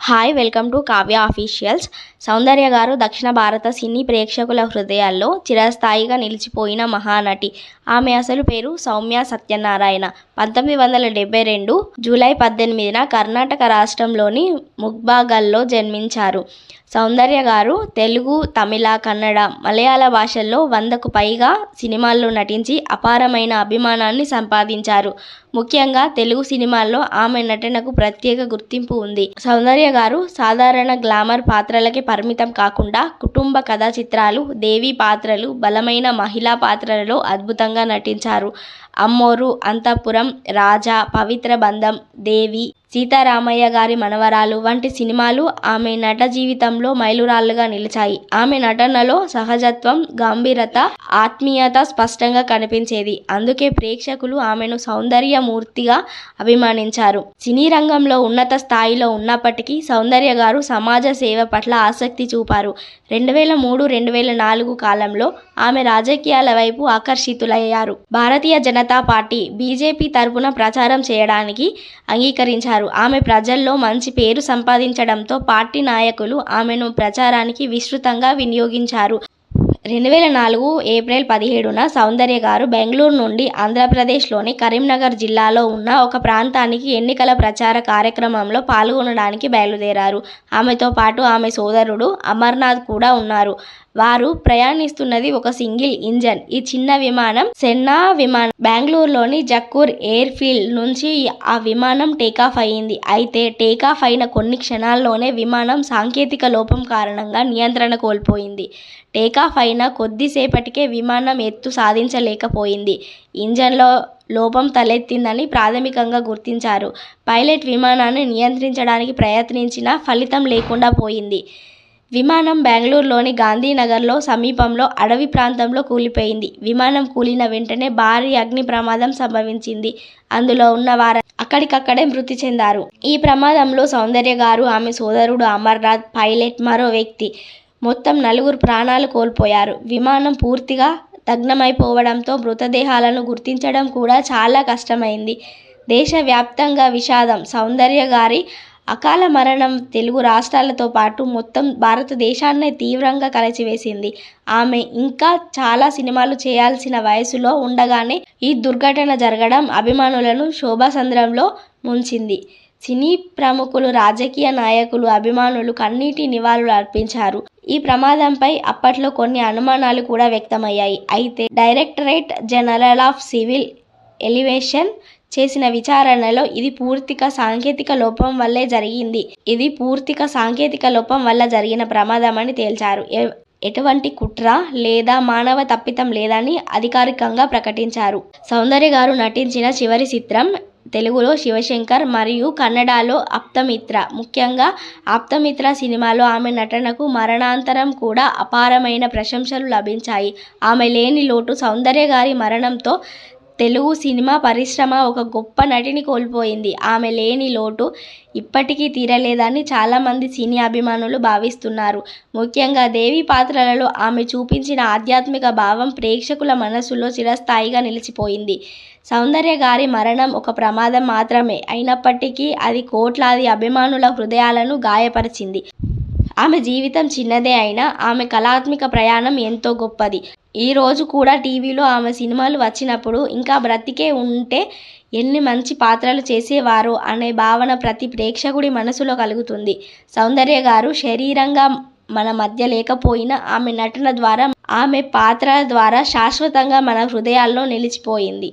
Hi welcome to Kavya officials. Soundarya గారు దక్షిణ భారత సినీ ప్రేక్షకుల హృదయాల్లో చిరస్థాయిగా నిలిచిపోయిన మహానటి. ఆమె అసలు పేరు సౌమ్య సత్యనారాయణ. 1972 జూలై 18న కర్ణాటక రాష్ట్రంలోని ముగ్బాగల్లో జన్మించారు. సౌందర్య గారు తెలుగు, తమిళ, కన్నడ, మలయాళ భాషల్లో 100కు పైగా సినిమాల్లో నటించి అపారమైన అభిమానాన్ని సంపాదించారు. ముఖ్యంగా తెలుగు సినిమాల్లో ఆమె నటనకు ప్రత్యేక గుర్తింపు ఉంది. సౌందర్య గారు సాధారణ గ్లామర్ పాత్రలకే పరిమితం కాకుండా కుటుంబ కథా చిత్రాలు, దేవి పాత్రలు, బలమైన మహిళా పాత్రలలో అద్భుతంగా నటించారు. అమ్మోరు, అంతఃపురం, రాజా, పవిత్ర బంధం, దేవి, సీతారామయ్య గారి మనవరాలు వంటి సినిమాలు ఆమె నట జీవితంలో మైలురాళ్లుగా నిలిచాయి. ఆమె నటనలో సహజత్వం, గంభీరత, ఆత్మీయత స్పష్టంగా కనిపించేది. అందుకే ప్రేక్షకులు ఆమెను సౌందర్యమూర్తిగా అభిమానించారు. సినీ రంగంలో ఉన్నత స్థాయిలో ఉన్నప్పటికీ సౌందర్య గారు సమాజ సేవ పట్ల ఆసక్తి చూపారు. 2003-2004 కాలంలో ఆమె రాజకీయాల వైపు ఆకర్షితులయ్యారు. భారతీయ జనతా పార్టీ బీజేపీ తరపున ప్రచారం చేయడానికి అంగీకరించారు. ఆమె ప్రజల్లో మంచి పేరు సంపాదించడంతో పార్టీ నాయకులు ఆమెను ప్రచారానికి విస్తృతంగా వినియోగించారు. 2004 ఏప్రిల్ 17న సౌందర్య గారు బెంగళూరు నుండి ఆంధ్రప్రదేశ్లోని కరీంనగర్ జిల్లాలో ఉన్న ఒక ప్రాంతానికి ఎన్నికల ప్రచార కార్యక్రమంలో పాల్గొనడానికి బయలుదేరారు. ఆమెతో పాటు ఆమె సోదరుడు అమర్నాథ్ కూడా ఉన్నారు. వారు ప్రయాణిస్తున్నది ఒక సింగిల్ ఇంజన్ ఈ చిన్న విమానం, సెన్నా విమానం. బెంగళూరులోని జక్కూర్ ఎయిర్ ఫీల్డ్ నుంచి ఆ విమానం టేకాఫ్ అయింది. అయితే టేకాఫ్ అయిన కొన్ని క్షణాల్లోనే విమానం సాంకేతిక లోపం కారణంగా నియంత్రణ కోల్పోయింది. టేకాఫ్ అయిన కొద్దిసేపటికే విమానం ఎత్తు సాధించలేకపోయింది. ఇంజన్లో లోపం తలెత్తిందని ప్రాథమికంగా గుర్తించారు. పైలట్ విమానాన్ని నియంత్రించడానికి ప్రయత్నించినా ఫలితం లేకుండా పోయింది. విమానం బెంగళూరులోని గాంధీనగర్లో సమీపంలో అడవి ప్రాంతంలో కూలిపోయింది. విమానం కూలిన వెంటనే భారీ అగ్ని ప్రమాదం సంభవించింది. అందులో ఉన్న వారు అక్కడికక్కడే మృతి చెందారు. ఈ ప్రమాదంలో సౌందర్య గారు, ఆమె సోదరుడు అమర్నాథ్, పైలట్, మరో వ్యక్తి మొత్తం 4 ప్రాణాలు కోల్పోయారు. విమానం పూర్తిగా దగ్నమైపోవడంతో మృతదేహాలను గుర్తించడం కూడా చాలా కష్టమైంది. దేశవ్యాప్తంగా విషాదం. సౌందర్య గారి అకాల మరణం తెలుగు రాష్ట్రాలతో పాటు మొత్తం భారతదేశాన్నే తీవ్రంగా కలచివేసింది. ఆమె ఇంకా చాలా సినిమాలు చేయాల్సిన వయసులో ఉండగానే ఈ దుర్ఘటన జరగడం అభిమానులను శోభాసంద్రంలో ముంచింది. సినీ ప్రముఖులు, రాజకీయ నాయకులు, అభిమానులు కన్నీటి నివాళులు అర్పించారు. ఈ ప్రమాదంపై అప్పట్లో కొన్ని అనుమానాలు కూడా వ్యక్తమయ్యాయి. అయితే directorate general of civil aviation చేసిన విచారణలో ఇది పూర్తిగా సాంకేతిక లోపం వల్ల జరిగిన ప్రమాదమని తేల్చారు. ఎటువంటి కుట్ర లేదా మానవ తప్పిదం లేదని అధికారికంగా ప్రకటించారు. సౌందర్య గారు నటించిన చివరి చిత్రం తెలుగులో శివశంకర్ మరియు కన్నడలో ఆప్తమిత్ర. ముఖ్యంగా ఆప్తమిత్ర సినిమాలో ఆమె నటనకు మరణాంతరం కూడా అపారమైన ప్రశంసలు లభించాయి. ఆమె లేని లోటు. సౌందర్య గారి మరణంతో తెలుగు సినిమా పరిశ్రమ ఒక గొప్ప నటిని కోల్పోయింది. ఆమె లేని లోటు ఇప్పటికీ తీరలేదని చాలామంది సినీ అభిమానులు భావిస్తున్నారు. ముఖ్యంగా దేవి పాత్రలలో ఆమె చూపించిన ఆధ్యాత్మిక భావం ప్రేక్షకుల మనసులో చిరస్థాయిగా నిలిచిపోయింది. సౌందర్య గారి మరణం ఒక ప్రమాదం మాత్రమే అయినప్పటికీ అది కోట్లాది అభిమానుల హృదయాలను గాయపరిచింది. ఆమె జీవితం చిన్నదే అయినా ఆమె కళాత్మక ప్రయాణం ఎంతో గొప్పది. ఈ రోజు కూడా టీవీలో ఆమె సినిమాలు వచ్చినప్పుడు ఇంకా బ్రతికే ఉంటే ఎన్ని మంచి పాత్రలు చేసేవారో అనే భావన ప్రతి ప్రేక్షకుడి మనసులో కలుగుతుంది. సౌందర్య గారు శరీరంగా మన మధ్య లేకపోయినా ఆమె నటన ద్వారా, ఆమె పాత్రల ద్వారా శాశ్వతంగా మన హృదయాల్లో నిలిచిపోయింది.